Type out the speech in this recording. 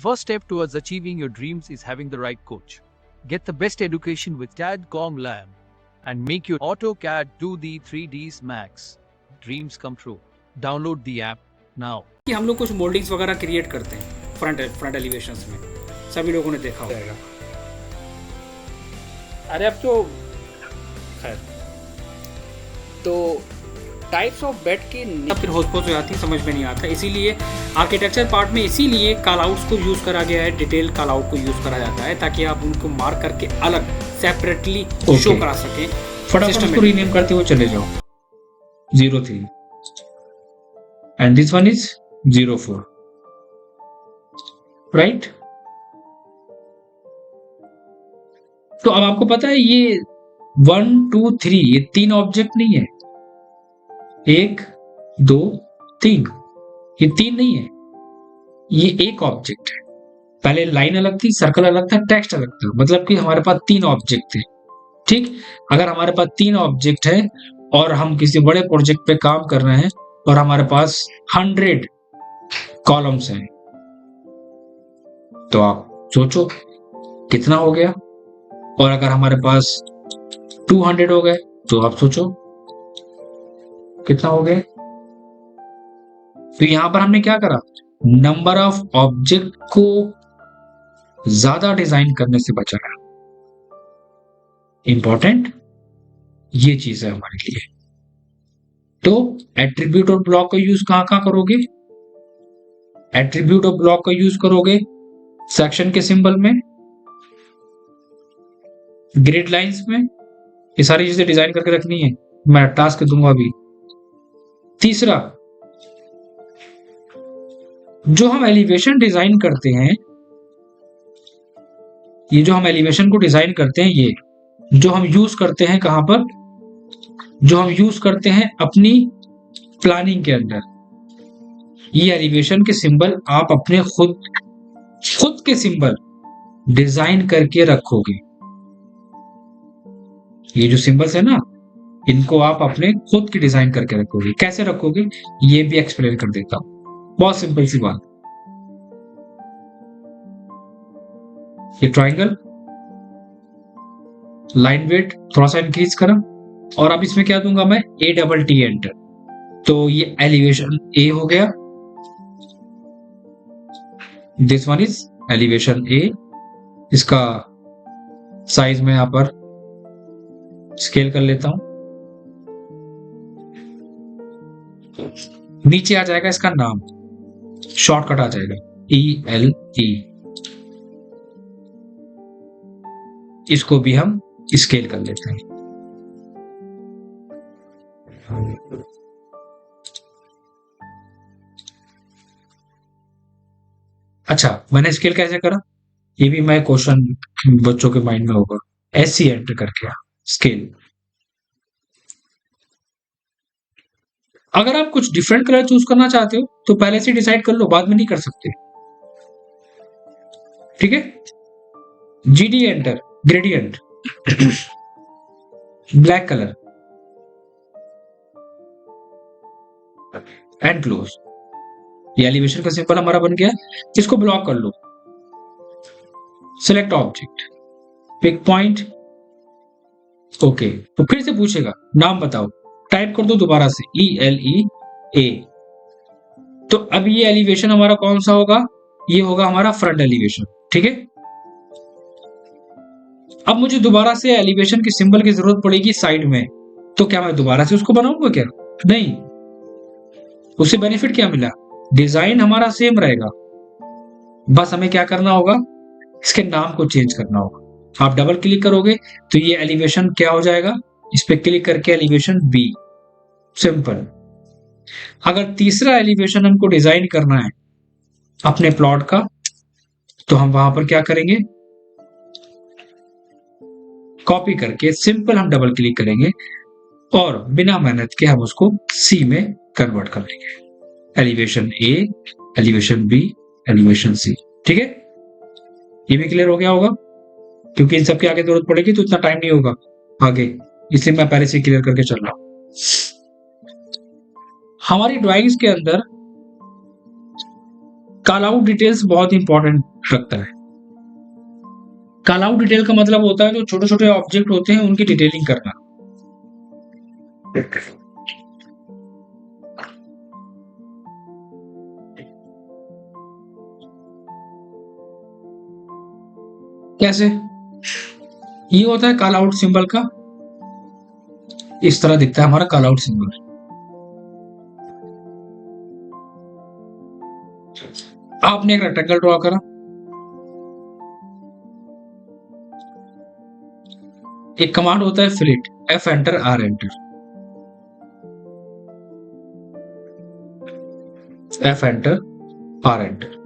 first step towards achieving your dreams is having the right coach. Get the best education with CAD/COM Lab and make your AutoCAD 2D 3Ds Max dreams come true. Download the app now. कि हम लोग कुछ mouldings वगैरह create करते हैं front elevations में, सभी लोगों ने देखा होगा। अरे अब तो खैर, तो टाइप्स ऑफ बेड की फिर होस्पोस हो जाती है, समझ में नहीं आता। इसीलिए आर्किटेक्चर पार्ट में इसीलिए कॉल आउट्स को यूज़ करा गया है, डिटेल कॉल आउट को यूज़ करा जाता है ताकि आप उनको मार्क करके अलग सेपरेटली शो करा सकें। फटाफट इसको रीनेम करते हुए चले जाओ। 03 and this one is 04, right? तो अब आपको पता है ये 1 2 3 ये 3 ऑब्जेक्ट नहीं है, 1 2 3 ये 3 नहीं है, ये एक ऑब्जेक्ट है। पहले लाइन अलग थी, सर्कल अलग था, टेक्स्ट अलग था, मतलब कि हमारे पास 3 ऑब्जेक्ट थे। ठीक, अगर हमारे पास 3 ऑब्जेक्ट है और हम किसी बड़े प्रोजेक्ट पे काम कर रहे हैं और हमारे पास 100 कॉलम्स हैं, तो आप सोचो कितना हो गया। और अगर हमारे पास 200 हो गए तो आप सोचो कितना हो गए। तो यहां पर हमने क्या करा, नंबर ऑफ ऑब्जेक्ट को ज्यादा डिजाइन करने से बचाया। इंपॉर्टेंट ये चीज है हमारे लिए। तो एट्रीब्यूट और ब्लॉक का यूज कहां कहां करोगे? एट्रीब्यूट और ब्लॉक का यूज करोगे सेक्शन के सिंबल में, ग्रिड लाइंस में। ये सारी चीजें डिजाइन करके रखनी है, मैं टास्क दूंगा अभी। तीसरा, जो हम एलिवेशन डिजाइन करते हैं, ये जो हम एलिवेशन को डिजाइन करते हैं, ये जो हम यूज करते हैं कहां पर, जो हम यूज करते हैं अपनी प्लानिंग के अंदर। ये एलिवेशन के सिंबल आप अपने खुद के सिंबल डिजाइन करके रखोगे। ये जो सिंबल्स है ना, इनको आप अपने खुद की डिजाइन करके रखोगे। कैसे रखोगे ये भी एक्सप्लेन कर देता हूं, बहुत सिंपल सी बात। ये ट्राइंगल लाइन वेट थोड़ा सा इंक्रीज करा और अब इसमें क्या दूंगा मैं, ATT एंटर। तो ये एलिवेशन A हो गया, this one is elevation A। इसका साइज में यहां पर स्केल कर लेता हूं। नीचे आ जाएगा इसका नाम, शॉर्टकट आ जाएगा ELE। इसको भी हम स्केल कर लेते हैं। अच्छा, मैंने स्केल कैसे करा ये भी मैं क्वेश्चन बच्चों के माइंड में होगा। SC एंटर करके स्केल। अगर आप कुछ डिफरेंट कलर चूज करना चाहते हो तो पहले से डिसाइड कर लो, बाद में नहीं कर सकते। ठीक है, GD enter, gradient black colour and close. ये एलिवेशन का सिंबल हमारा बन गया। इसको ब्लॉक कर लो, select object, pick point, okay. तो फिर से पूछेगा नाम बताओ, टाइप कर दो दोबारा से ELEA। तो अब ये एलिवेशन हमारा कौन सा होगा, ये होगा हमारा फ्रंट एलिवेशन। ठीक है, अब मुझे दोबारा से एलिवेशन के सिंबल की जरूरत पड़ेगी साइड में, तो क्या मैं दोबारा से उसको बनाऊंगा क्या? नहीं। उससे बेनिफिट क्या मिला, डिजाइन हमारा सेम रहेगा, बस हमें क्या करना होगा, इसके नाम को चेंज करना होगा। आप डबल क्लिक करोगे तो ये एलिवेशन क्या हो जाएगा, इस पे क्लिक करके एलिवेशन B, सिंपल। अगर तीसरा एलिवेशन हमको डिजाइन करना है अपने प्लॉट का, तो हम वहां पर क्या करेंगे, कॉपी करके सिंपल हम डबल क्लिक करेंगे और बिना मेहनत के हम उसको C में कन्वर्ट कर लेंगे। Elevation A, elevation B, elevation C। ठीक है, ये भी क्लियर हो गया होगा, क्योंकि इन सबके आगे जरूरत पड़ेगी तो इतना टाइम नहीं होगा आगे, इसलिए मैं पहले से क्लियर करके चल रहा हूं। हमारी ड्राइंग्स के अंदर कॉल आउट डिटेल्स बहुत इंपॉर्टेंट रखता है। कॉल आउट डिटेल का मतलब होता है जो छोटे छोटे ऑब्जेक्ट होते हैं उनकी डिटेलिंग करना। कैसे? ये होता है कॉल आउट सिंबल का, इस तरह दिखता है हमारा कॉल आउट सिंबल। आपने एक रेक्टेंगल ड्रॉ करा, एक कमांड होता है fillet, F enter R enter, F enter R enter.